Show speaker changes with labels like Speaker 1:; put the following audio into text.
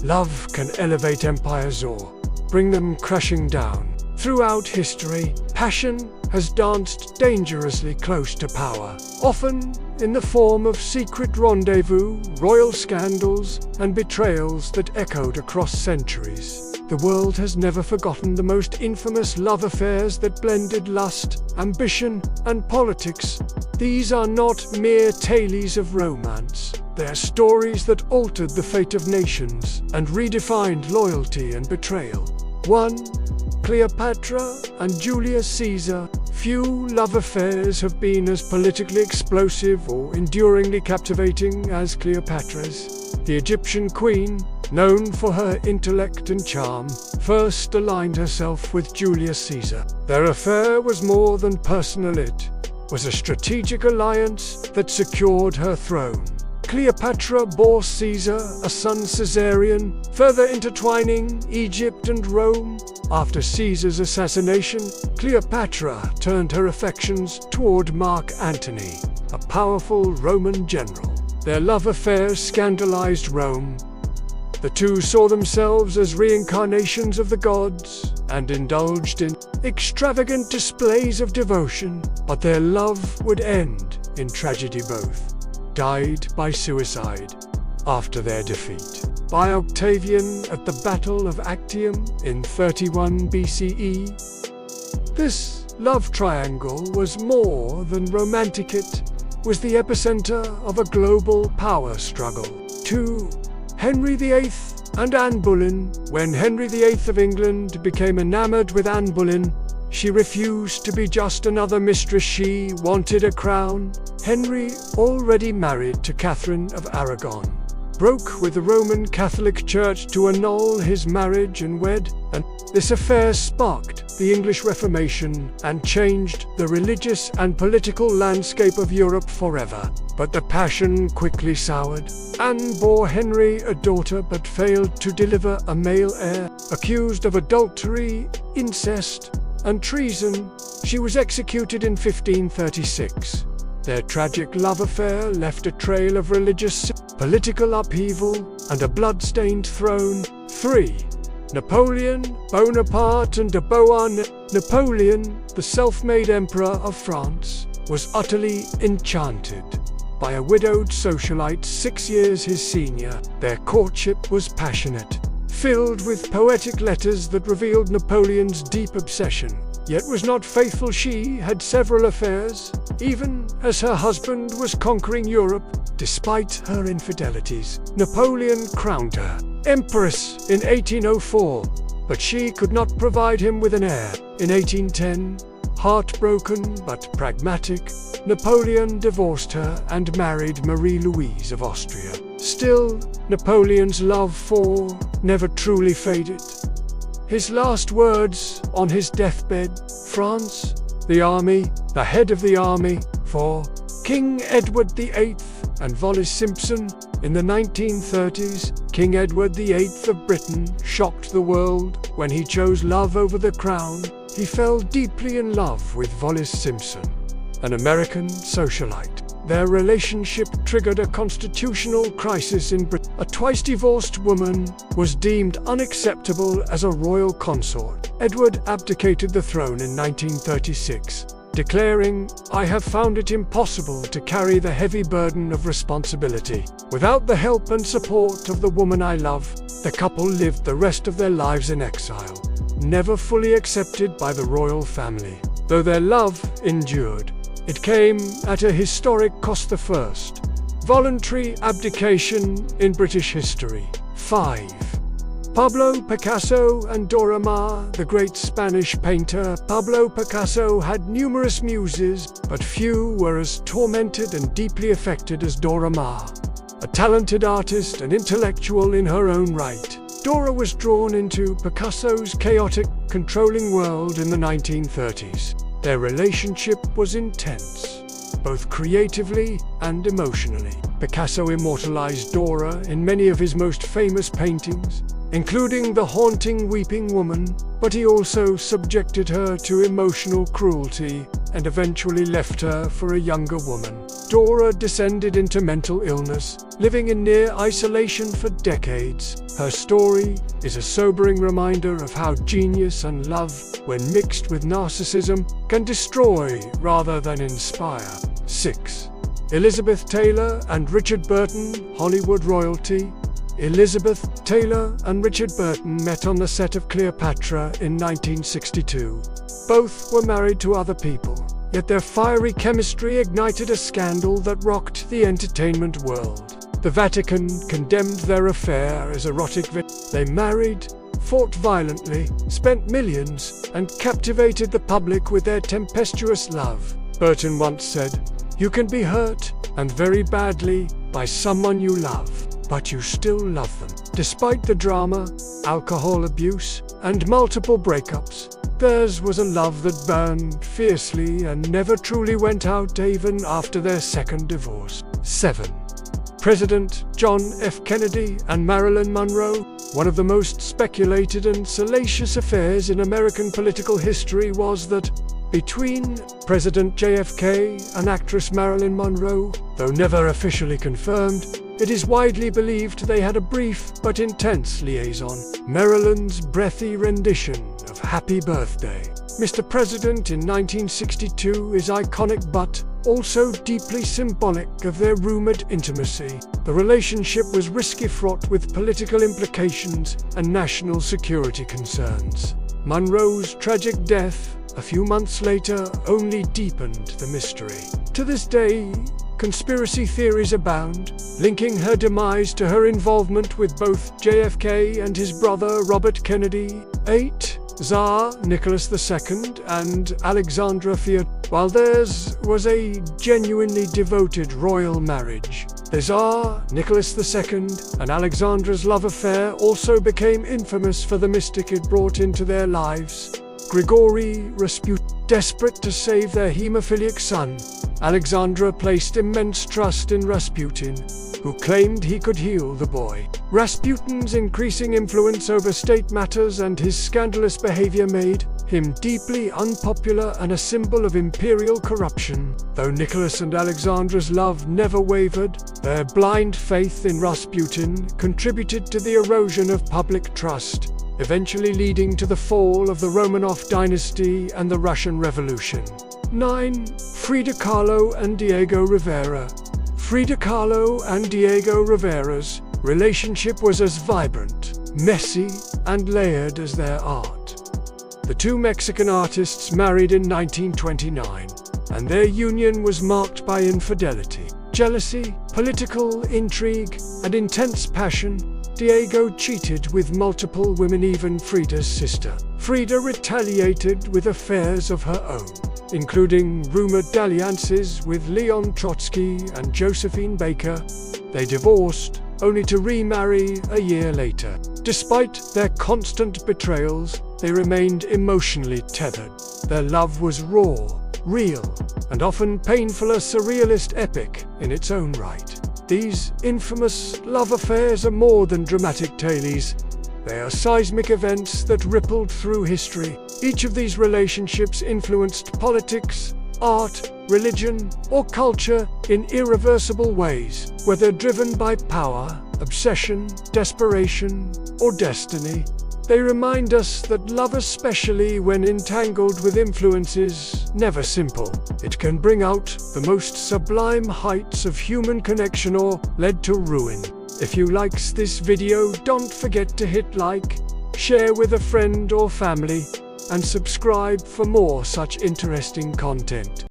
Speaker 1: Love can elevate empires or bring them crashing down. Throughout history, passion has danced dangerously close to power, often in the form of secret rendezvous, royal scandals, and betrayals that echoed across centuries. The world has never forgotten the most infamous love affairs that blended lust, ambition, and politics. These are not mere tales of romance. They are stories that altered the fate of nations and redefined loyalty and betrayal. 1. Cleopatra and Julius Caesar. Few love affairs have been as politically explosive or enduringly captivating as Cleopatra's. The Egyptian queen, known for her intellect and charm, first aligned herself with Julius Caesar. Their affair was more than personal, it was a strategic alliance that secured her throne. Cleopatra bore Caesar a son Caesarion, further intertwining Egypt and Rome. After Caesar's assassination, Cleopatra turned her affections toward Mark Antony, a powerful Roman general. Their love affair scandalized Rome. The two saw themselves as reincarnations of the gods and indulged in extravagant displays of devotion, but their love would end in tragedy. Both died by suicide after their defeat by Octavian at the Battle of Actium in 31 BCE. This love triangle was more than romantic, it was the epicenter of a global power struggle. 2. Henry VIII and Anne Boleyn. When Henry VIII of England became enamored with Anne Boleyn, she refused to be just another mistress. She wanted a crown. Henry, already married to Catherine of Aragon, broke with the Roman Catholic Church to annul his marriage and wed, and this affair sparked the English Reformation and changed the religious and political landscape of Europe forever. But the passion quickly soured. Anne bore Henry a daughter but failed to deliver a male heir. Accused of adultery, incest, and treason, she was executed in 1536. Their tragic love affair left a trail of religious, political upheaval, and a blood-stained throne. 3. Napoleon Bonaparte and de Beauharnais. Napoleon, the self-made emperor of France, was utterly enchanted by a widowed socialite 6 years his senior. Their courtship was passionate, filled with poetic letters that revealed Napoleon's deep obsession, yet was not faithful. She had several affairs, even as her husband was conquering Europe. Despite her infidelities, Napoleon crowned her empress in 1804, but she could not provide him with an heir. In 1810, heartbroken but pragmatic, Napoleon divorced her and married Marie-Louise of Austria. Still, Napoleon's love for never truly faded. His last words on his deathbed: France, the army, the head of the army, for King Edward VIII and Wallis Simpson. In the 1930s, King Edward VIII of Britain shocked the world when he chose love over the crown. He fell deeply in love with Wallis Simpson, an American socialite. Their relationship triggered a constitutional crisis in Britain. A twice-divorced woman was deemed unacceptable as a royal consort. Edward abdicated the throne in 1936, declaring, "I have found it impossible to carry the heavy burden of responsibility without the help and support of the woman I love." The couple lived the rest of their lives in exile, never fully accepted by the royal family. Though their love endured, it came at a historic cost: the first voluntary abdication in British history. 5. Pablo Picasso and Dora Maar. The great Spanish painter Pablo Picasso had numerous muses, but few were as tormented and deeply affected as Dora Maar. A talented artist and intellectual in her own right, Dora was drawn into Picasso's chaotic, controlling world in the 1930s. Their relationship was intense, both creatively and emotionally. Picasso immortalized Dora in many of his most famous paintings, including the haunting Weeping Woman, but he also subjected her to emotional cruelty and eventually left her for a younger woman. Dora descended into mental illness, living in near isolation for decades. Her story is a sobering reminder of how genius and love, when mixed with narcissism, can destroy rather than inspire. 6. Elizabeth Taylor and Richard Burton, Hollywood royalty. Elizabeth Taylor and Richard Burton met on the set of Cleopatra in 1962. Both were married to other people, yet their fiery chemistry ignited a scandal that rocked the entertainment world. The Vatican condemned their affair as erotic. They married, fought violently, spent millions, and captivated the public with their tempestuous love. Burton once said, "You can be hurt, and very badly, by someone you love, but you still love them." Despite the drama, alcohol abuse, and multiple breakups, theirs was a love that burned fiercely and never truly went out even after their second divorce. 7. President John F. Kennedy and Marilyn Monroe. One of the most speculated and salacious affairs in American political history was that between President JFK and actress Marilyn Monroe, though never officially confirmed, it is widely believed they had a brief but intense liaison. Marilyn's breathy rendition of Happy Birthday, Mr. President in 1962 is iconic but also deeply symbolic of their rumored intimacy. The relationship was risky, fraught with political implications and national security concerns. Monroe's tragic death a few months later only deepened the mystery. To this day, conspiracy theories abound, linking her demise to her involvement with both JFK and his brother Robert Kennedy. 8. Tsar Nicholas II and Alexandra Feodorova. While theirs was a genuinely devoted royal marriage, the Tsar Nicholas II and Alexandra's love affair also became infamous for the mystic it brought into their lives. Grigory Rasputin. Desperate to save their hemophiliac son, Alexandra placed immense trust in Rasputin, who claimed he could heal the boy. Rasputin's increasing influence over state matters and his scandalous behavior made him deeply unpopular and a symbol of imperial corruption. Though Nicholas and Alexandra's love never wavered, their blind faith in Rasputin contributed to the erosion of public trust, eventually leading to the fall of the Romanov dynasty and the Russian Revolution. 9. Frida Kahlo and Diego Rivera. Frida Kahlo and Diego Rivera's relationship was as vibrant, messy, and layered as their art. The two Mexican artists married in 1929, and their union was marked by infidelity, jealousy, political intrigue, and intense passion. Diego cheated with multiple women, even Frida's sister. Frida retaliated with affairs of her own, including rumored dalliances with Leon Trotsky and Josephine Baker. They divorced, only to remarry a year later. Despite their constant betrayals, they remained emotionally tethered. Their love was raw, real, and often painful, a surrealist epic in its own right. These infamous love affairs are more than dramatic tales. They are seismic events that rippled through history. Each of these relationships influenced politics, art, religion, or culture in irreversible ways, whether driven by power, obsession, desperation, or destiny. They remind us that love, especially when entangled with influence, is never simple. It can bring out the most sublime heights of human connection or lead to ruin. If you liked this video, don't forget to hit like, share with a friend or family, and subscribe for more such interesting content.